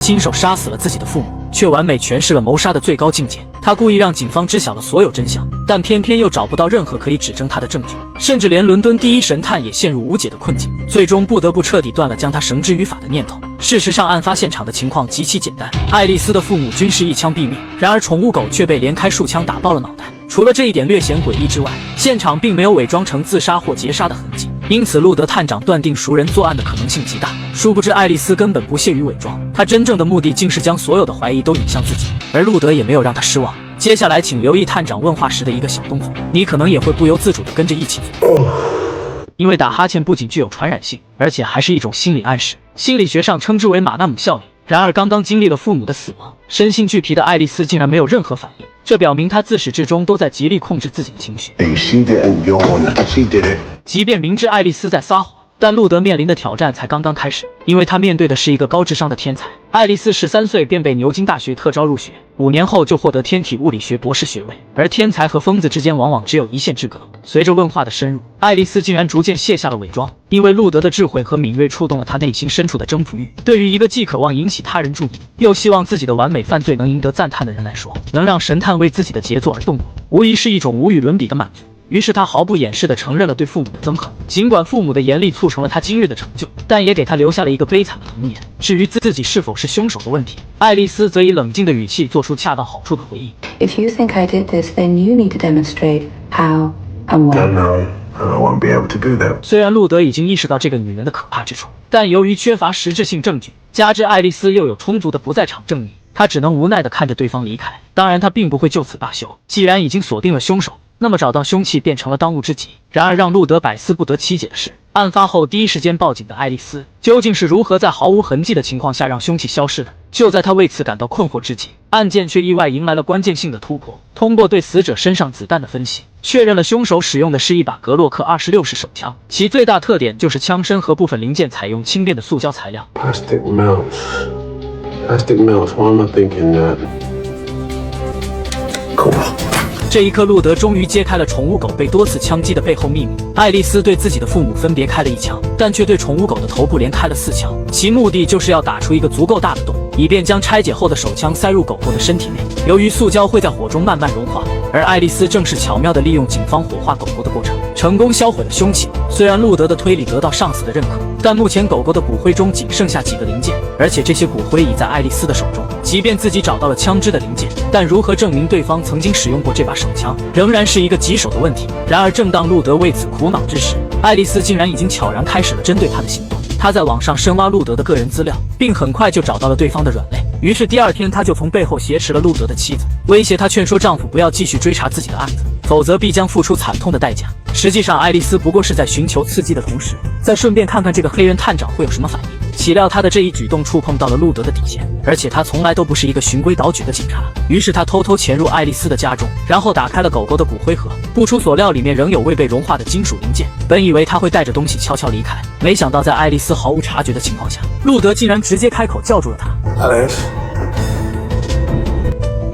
亲手杀死了自己的父母，却完美诠释了谋杀的最高境界。他故意让警方知晓了所有真相，但偏偏又找不到任何可以指证他的证据，甚至连伦敦第一神探也陷入无解的困境，最终不得不彻底断了将他绳之于法的念头。事实上，案发现场的情况极其简单，爱丽丝的父母均是一枪毙命，然而宠物狗却被连开数枪打爆了脑袋。除了这一点略显诡异之外，现场并没有伪装成自杀或劫杀的痕迹，因此路德探长断定熟人作案的可能性极大。殊不知爱丽丝根本不屑于伪装，她真正的目的竟是将所有的怀疑都引向自己，而路德也没有让她失望。接下来请留意探长问话时的一个小动作，你可能也会不由自主地跟着一起做。因为打哈欠不仅具有传染性，而且还是一种心理暗示，心理学上称之为马纳姆效应。然而刚刚经历了父母的死亡，身心俱疲的爱丽丝竟然没有任何反应，这表明她自始至终都在极力控制自己的情绪。即便明知爱丽丝在撒谎，但路德面临的挑战才刚刚开始，因为他面对的是一个高智商的天才。爱丽丝13岁便被牛津大学特招入学，5年后就获得天体物理学博士学位。而天才和疯子之间往往只有一线之隔。随着问话的深入，爱丽丝竟然逐渐卸下了伪装，因为路德的智慧和敏锐触动了她内心深处的征服欲。对于一个既渴望引起他人注意，又希望自己的完美犯罪能赢得赞叹的人来说，能让神探为自己的杰作而动容，无疑是一种无与伦比的满足。于是他毫不掩饰地承认了对父母的憎恨，尽管父母的严厉促成了他今日的成就，但也给他留下了一个悲惨的童年。至于自己是否是凶手的问题，爱丽丝则以冷静的语气做出恰到好处的回应。If you think I did this, then you need to demonstrate how and why. No, I won't be able to do that. 虽然路德已经意识到这个女人的可怕之处，但由于缺乏实质性证据，加之爱丽丝又有充足的不在场证明，他只能无奈地看着对方离开。当然他并不会就此罢休，既然已经锁定了凶手，那么找到凶器便成了当务之急。然而让路德百思不得其解的是，案发后第一时间报警的爱丽丝究竟是如何在毫无痕迹的情况下让凶器消失的？就在他为此感到困惑之际，案件却意外迎来了关键性的突破。通过对死者身上子弹的分析，确认了凶手使用的是一把格洛克26式手枪，其最大特点就是枪身和部分零件采用轻便的塑胶材料。Plastic mouth. Plastic mouth. Why am I thinking that? Cool. 这一刻，路德终于揭开了宠物狗被多次枪击的背后秘密。爱丽丝对自己的父母分别开了1枪，但却对宠物狗的头部连开了4枪，其目的就是要打出一个足够大的洞，以便将拆解后的手枪塞入狗狗的身体内。由于塑胶会在火中慢慢融化，而爱丽丝正是巧妙地利用警方火化狗狗的过程，成功销毁了凶器。虽然路德的推理得到上司的认可，但目前狗狗的骨灰中仅剩下几个零件，而且这些骨灰已在爱丽丝的手中。即便自己找到了枪支的零件，但如何证明对方曾经使用过这把手枪，仍然是一个棘手的问题。然而正当路德为此苦恼之时，爱丽丝竟然已经悄然开始了针对他的行动。他在网上深挖路德的个人资料，并很快就找到了对方的软肋。于是第2天，他就从背后挟持了路德的妻子，威胁他劝说丈夫不要继续追查自己的案子，否则必将付出惨痛的代价。实际上，爱丽丝不过是在寻求刺激的同时，再顺便看看这个黑人探长会有什么反应。岂料他的这一举动触碰到了路德的底线，而且他从来都不是一个循规蹈矩的警察。于是他偷偷潜入爱丽丝的家中，然后打开了狗狗的骨灰盒。不出所料，里面仍有未被融化的金属零件。本以为他会带着东西悄悄离开，没想到在爱丽丝毫无察觉的情况下，路德竟然直接开口叫住了他。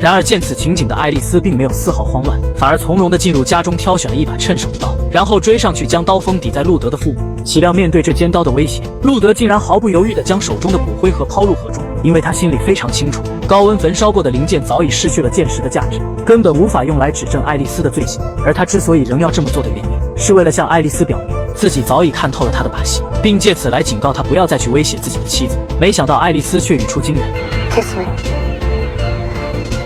然而见此情景的爱丽丝并没有丝毫慌乱，反而从容地进入家中，挑选了一把趁手刀，然后追上去将刀锋抵在路德的腹部。岂料面对这尖刀的威胁，路德竟然毫不犹豫地将手中的骨灰盒抛入河中，因为他心里非常清楚，高温焚烧过的零件早已失去了鉴识的价值，根本无法用来指证爱丽丝的罪行。而他之所以仍要这么做的原因，是为了向爱丽丝表明自己早已看透了他的把戏，并借此来警告他不要再去威胁自己的妻子。没想到爱丽丝却语出惊人 Kiss me.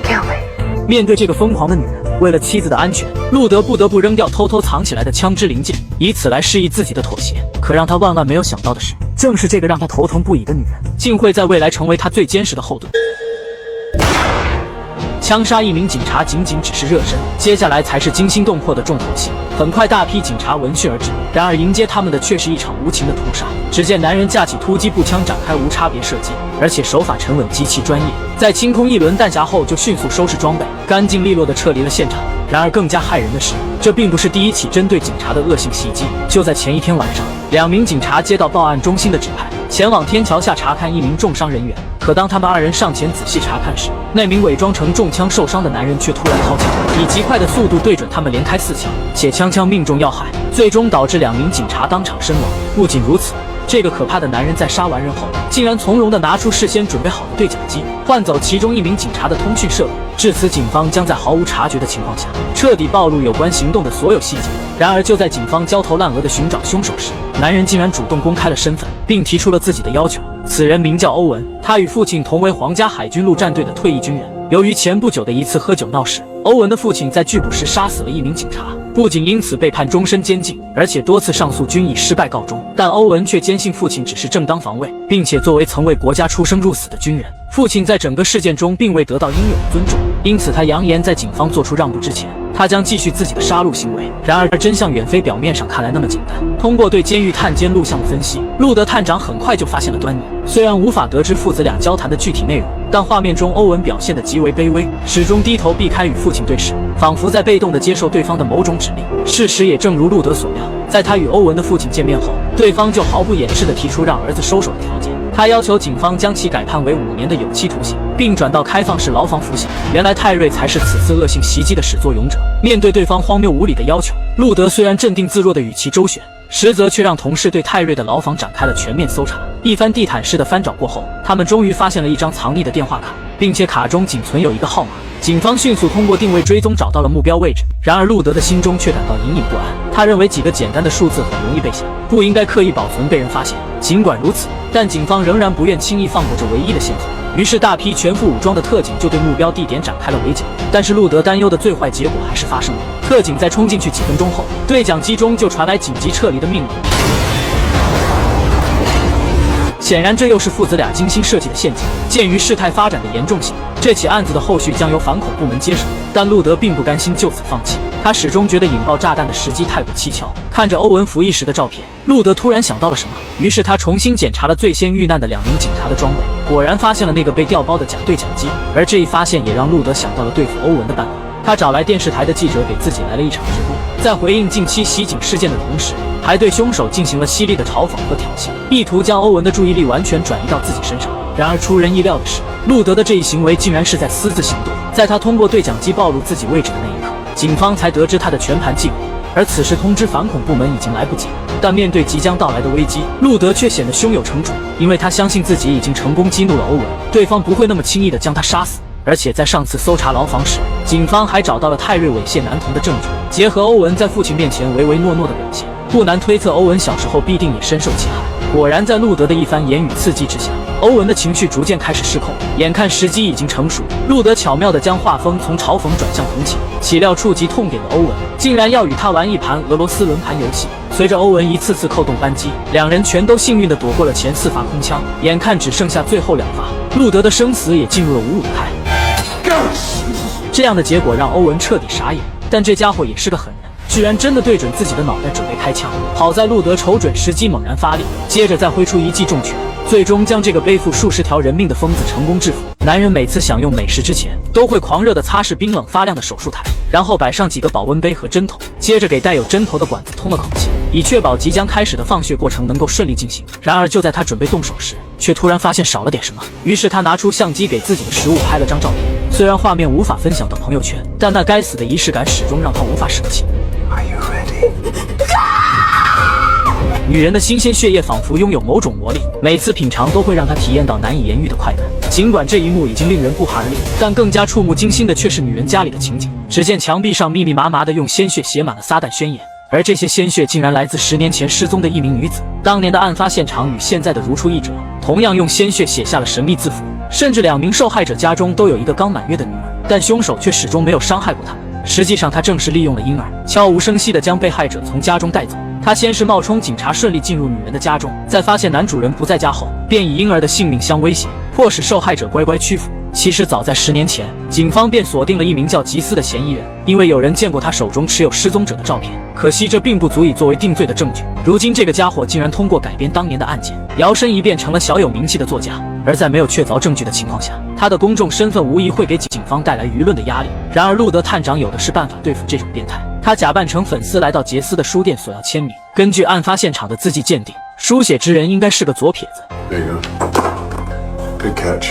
Kill me. 面对这个疯狂的女人，为了妻子的安全，路德不得不扔掉偷偷藏起来的枪支零件，以此来示意自己的妥协。可让他万万没有想到的是，正是这个让他头疼不已的女人，竟会在未来成为他最坚实的后盾。枪杀一名警察仅仅只是热身，接下来才是惊心动魄的重头戏。很快，大批警察闻讯而至，然而迎接他们的却是一场无情的屠杀。只见男人架起突击步枪展开无差别射击，而且手法沉稳极其专业，在清空一轮弹匣后就迅速收拾装备，干净利落地撤离了现场。然而更加骇人的是，这并不是第一起针对警察的恶性袭击。就在前一天晚上，2名警察接到报案中心的指派，前往天桥下查看一名重伤人员。可当他们2人上前仔细查看时，那名伪装成中枪受伤的男人却突然掏枪，以极快的速度对准他们连开4枪，且枪枪命中要害，最终导致2名警察当场身亡。不仅如此，这个可怕的男人在杀完人后，竟然从容地拿出事先准备好的对讲机，换走其中一名警察的通讯设备。至此，警方将在毫无察觉的情况下，彻底暴露有关行动的所有细节。然而，就在警方焦头烂额地寻找凶手时，男人竟然主动公开了身份，并提出了自己的要求。此人名叫欧文，他与父亲同为皇家海军陆战队的退役军人。由于前不久的一次喝酒闹事，欧文的父亲在拒捕时杀死了一名警察，不仅因此被判终身监禁，而且多次上诉均以失败告终。但欧文却坚信父亲只是正当防卫，并且作为曾为国家出生入死的军人，父亲在整个事件中并未得到应有的尊重，因此他扬言在警方做出让步之前，他将继续自己的杀戮行为。然而真相远非表面上看来那么简单。通过对监狱探监录像的分析，路德探长很快就发现了端倪。虽然无法得知父子俩交谈的具体内容，但画面中欧文表现得极为卑微，始终低头避开与父亲对视，仿佛在被动地接受对方的某种指令。事实也正如路德所料，在他与欧文的父亲见面后，对方就毫不掩饰地提出让儿子收手的条件。他要求警方将其改判为5年的有期徒刑，并转到开放式牢房服刑。原来泰瑞才是此次恶性袭击的始作俑者。面对对方荒谬无理的要求，路德虽然镇定自若地与其周旋，实则却让同事对泰瑞的牢房展开了全面搜查。一番地毯式的翻找过后，他们终于发现了一张藏匿的电话卡，并且卡中仅存有一个号码。警方迅速通过定位追踪找到了目标位置，然而路德的心中却感到隐隐不安。他认为几个简单的数字很容易背下，不应该刻意保存被人发现。尽管如此，但警方仍然不愿轻易放过这唯一的线索。于是大批全副武装的特警就对目标地点展开了围剿。但是路德担忧的最坏结果还是发生了。特警在冲进去几分钟后，对讲机中就传来紧急撤离的命令。显然，这又是父子俩精心设计的陷阱。鉴于事态发展的严重性，这起案子的后续将由反恐部门接手。但路德并不甘心就此放弃，他始终觉得引爆炸弹的时机太过蹊跷。看着欧文服役时的照片，路德突然想到了什么，于是他重新检查了最先遇难的2名警察的装备，果然发现了那个被调包的假对讲机。而这一发现也让路德想到了对付欧文的办法。他找来电视台的记者给自己来了一场直播，在回应近期袭警事件的同时，还对凶手进行了犀利的嘲讽和挑衅，意图将欧文的注意力完全转移到自己身上。然而出人意料的是，路德的这一行为竟然是在私自行动。在他通过对讲机暴露自己位置的那一刻，警方才得知他的全盘计划，而此时通知反恐部门已经来不及了。但面对即将到来的危机，路德却显得胸有成竹，因为他相信自己已经成功激怒了欧文，对方不会那么轻易地将他杀死。而且在上次搜查牢房时，警方还找到了泰瑞猥亵男童的证据。结合欧文在父亲面前唯唯诺诺的表现，不难推测欧文小时候必定也深受其害。果然，在路德的一番言语刺激之下，欧文的情绪逐渐开始失控。眼看时机已经成熟，路德巧妙地将画风从嘲讽转向同情，岂料触及痛点的欧文竟然要与他玩一盘俄罗斯轮盘游戏。随着欧文一次次扣动扳机，两人全都幸运地躲过了前4发空枪。眼看只剩下最后2发，路德的生死也进入了五五开。这样的结果让欧文彻底傻眼，但这家伙也是个狠人，居然真的对准自己的脑袋准备开枪。好在路德瞅准时机猛然发力，接着再挥出一记重拳，最终将这个背负数十条人命的疯子成功制服。男人每次享用美食之前，都会狂热地擦拭冰冷发亮的手术台，然后摆上几个保温杯和针头，接着给带有针头的管子通了口气，以确保即将开始的放血过程能够顺利进行。然而就在他准备动手时，却突然发现少了点什么，于是他拿出相机给自己的食物拍了张照片。虽然画面无法分享到朋友圈，但那该死的仪式感始终让他无法舍弃。女人的新鲜血液仿佛拥有某种魔力，每次品尝都会让她体验到难以言喻的快感。尽管这一幕已经令人不寒而栗，但更加触目惊心的却是女人家里的情景。只见墙壁上密密麻麻的用鲜血写满了撒旦宣言，而这些鲜血竟然来自10年前失踪的一名女子。当年的案发现场与现在的如出一辙，同样用鲜血写下了神秘字符，甚至2名受害者家中都有一个刚满月的女儿，但凶手却始终没有伤害过他们。实际上他正是利用了婴儿，悄无声息地将被害者从家中带走。他先是冒充警察顺利进入女人的家中，在发现男主人不在家后，便以婴儿的性命相威胁，迫使受害者乖乖屈服。其实早在10年前，警方便锁定了一名叫吉斯的嫌疑人，因为有人见过他手中持有失踪者的照片。可惜这并不足以作为定罪的证据。如今这个家伙竟然通过改编当年的案件，摇身一变成了小有名气的作家。而在没有确凿证据的情况下，他的公众身份无疑会给警方带来舆论的压力。然而路德探长有的是办法对付这种变态。他假扮成粉丝来到杰斯的书店索要签名。根据案发现场的字迹鉴定，书写之人应该是个左撇子。There you go. Good catch.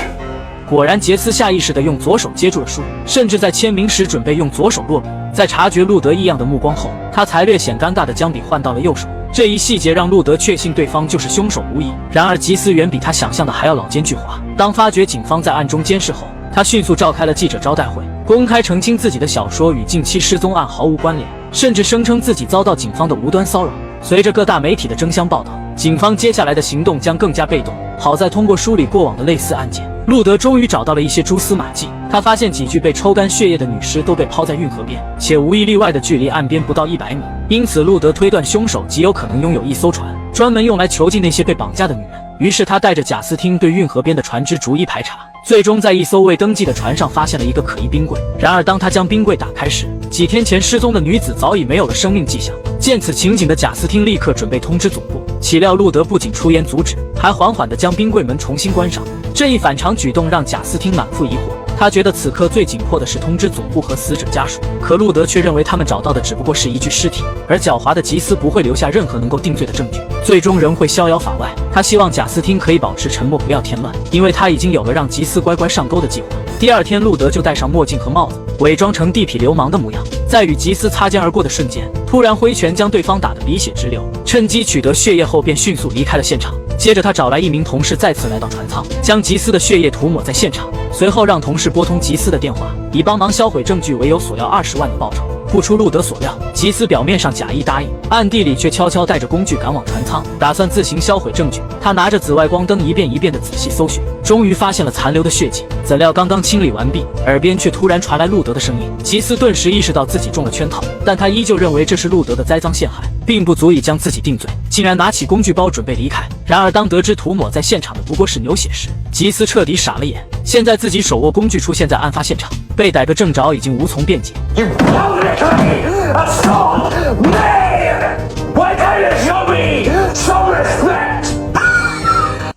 果然，杰斯下意识地用左手接住了书，甚至在签名时准备用左手落笔。在察觉路德异样的目光后，他才略显尴尬地将笔换到了右手。这一细节让路德确信对方就是凶手无疑。然而吉斯远比他想象的还要老奸巨猾。当发觉警方在暗中监视后，他迅速召开了记者招待会，公开澄清自己的小说与近期失踪案毫无关联，甚至声称自己遭到警方的无端骚扰。随着各大媒体的争相报道，警方接下来的行动将更加被动。好在通过梳理过往的类似案件，路德终于找到了一些蛛丝马迹。他发现几具被抽干血液的女尸都被抛在运河边，且无一例外的距离岸边不到100米。因此，路德推断凶手极有可能拥有一艘船，专门用来囚禁那些被绑架的女人。于是他带着贾斯汀对运河边的船只逐一排查，最终在一艘未登记的船上发现了一个可疑冰柜。然而当他将冰柜打开时，几天前失踪的女子早已没有了生命迹象。见此情景的贾斯汀立刻准备通知总部，岂料路德不仅出言阻止，还缓缓地将冰柜门重新关上。这一反常举动让贾斯汀满腹疑惑，他觉得此刻最紧迫的是通知总部和死者家属，可路德却认为他们找到的只不过是一具尸体，而狡猾的吉斯不会留下任何能够定罪的证据，最终仍会逍遥法外。他希望贾斯汀可以保持沉默，不要添乱，因为他已经有了让吉斯乖乖上钩的计划。第二天，路德就戴上墨镜和帽子，伪装成地痞流氓的模样，在与吉斯擦肩而过的瞬间，突然挥拳将对方打得鼻血直流，趁机取得血液后便迅速离开了现场。接着他找来一名同事，再次来到船舱，将吉斯的血液涂抹在现场，随后让同事拨通吉斯的电话，以帮忙销毁证据为由索要20万的报酬。不出路德所料，吉斯表面上假意答应，暗地里却悄悄带着工具赶往船舱，打算自行销毁证据。他拿着紫外光灯一遍一遍地仔细搜寻，终于发现了残留的血迹。怎料刚刚清理完毕，耳边却突然传来路德的声音。吉斯顿时意识到自己中了圈套，但他依旧认为这是路德的栽赃陷害，并不足以将自己定罪，竟然拿起工具包准备离开。然而当得知涂抹在现场的不过是牛血时，吉斯彻底傻了眼。现在自己手握工具出现在案发现场，被逮个正着，已经无从辩解。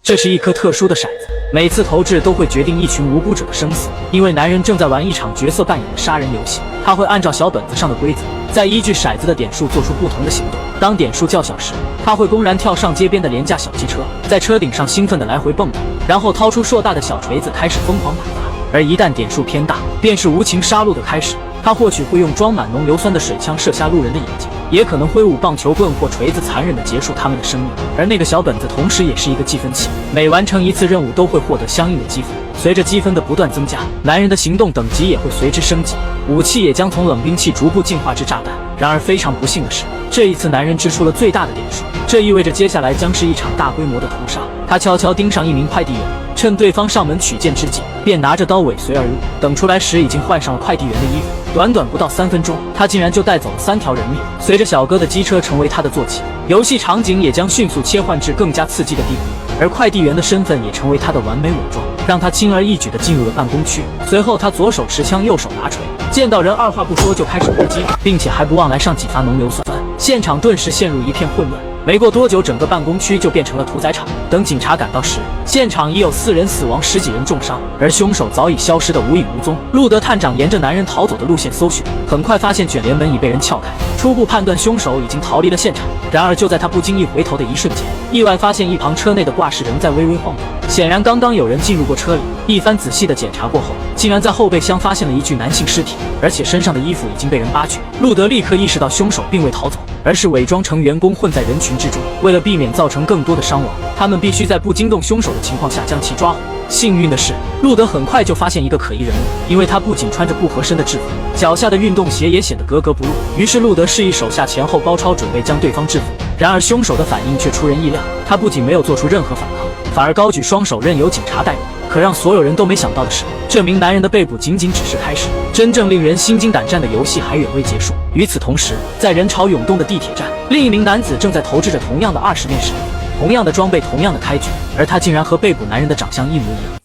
这是一颗特殊的骰子，每次投掷都会决定一群无辜者的生死。因为男人正在玩一场角色扮演的杀人游戏，他会按照小本子上的规则，再依据骰子的点数做出不同的行动。当点数较小时，他会公然跳上街边的廉价小汽车，在车顶上兴奋地来回蹦跶，然后掏出硕大的小锤子开始疯狂打砸。而一旦点数偏大，便是无情杀戮的开始。他或许会用装满浓硫酸的水枪射瞎路人的眼睛，也可能挥舞棒球棍或锤子残忍地结束他们的生命。而那个小本子同时也是一个积分器，每完成一次任务都会获得相应的积分。随着积分的不断增加，男人的行动等级也会随之升级，武器也将从冷兵器逐步进化至炸弹。然而非常不幸的是，这一次男人支出了最大的点数，这意味着接下来将是一场大规模的屠杀。他悄悄盯上一名快递员，趁对方上门取件之际，便拿着刀尾随而入。等出来时，已经换上了快递员的衣服。短短不到3分钟，他竟然就带走了3条人命。随着小哥的机车成为他的坐骑，游戏场景也将迅速切换至更加刺激的地步，而快递员的身份也成为他的完美伪装，让他轻而易举地进入了办公区。随后他左手持枪，右手拿锤，见到人二话不说就开始攻击，并且还不忘来上几发浓硫酸。现场顿时陷入一片混乱。没过多久，整个办公区就变成了屠宰场。等警察赶到时，现场已有4人死亡，10几人重伤，而凶手早已消失得无影无踪。路德探长沿着男人逃走的路线搜寻，很快发现卷帘门已被人撬开，初步判断凶手已经逃离了现场。然而就在他不经意回头的一瞬间，意外发现一旁车内的挂饰仍在微微晃动，显然刚刚有人进入过车里。一番仔细的检查过后，竟然在后备箱发现了一具男性尸体，而且身上的衣服已经被人扒去。路德立刻意识到凶手并未逃走，而是伪装成员工混在人群之中。为了避免造成更多的伤亡，他们必须在不惊动凶手的情况下将其抓获。幸运的是，路德很快就发现一个可疑人物，因为他不仅穿着不合身的制服，脚下的运动鞋也显得格格不入。于是路德示意手下前后包抄，准备将对方制服。然而凶手的反应却出人意料，他不仅没有做出任何反抗，反而高举双手任由警察逮捕。可让所有人都没想到的是，这名男人的被捕仅仅只是开始，真正令人心惊胆战的游戏还远未结束。与此同时，在人潮涌动的地铁站，另一名男子正在投掷着同样的20面石，同样的装备，同样的开局，而他竟然和被捕男人的长相一模一样。